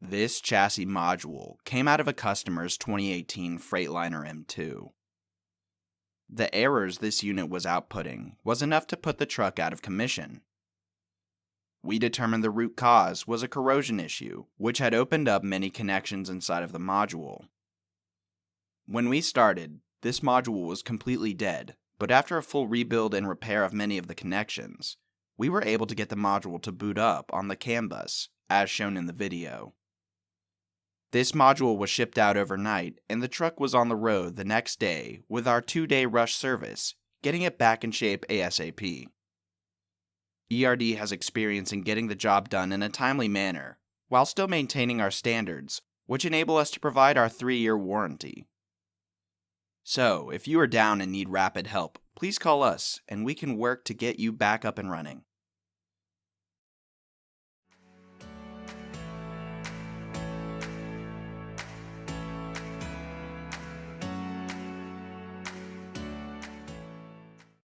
This chassis module came out of a customer's 2018 Freightliner M2. The errors this unit was outputting was enough to put the truck out of commission. We determined the root cause was a corrosion issue, which had opened up many connections inside of the module. When we started, this module was completely dead, but after a full rebuild and repair of many of the connections, we were able to get the module to boot up on the CAN bus, as shown in the video. This module was shipped out overnight, and the truck was on the road the next day with our 2-day rush service, getting it back in shape ASAP. ERD has experience in getting the job done in a timely manner, while still maintaining our standards, which enable us to provide our 3-year warranty. So, if you are down and need rapid help, please call us, and we can work to get you back up and running.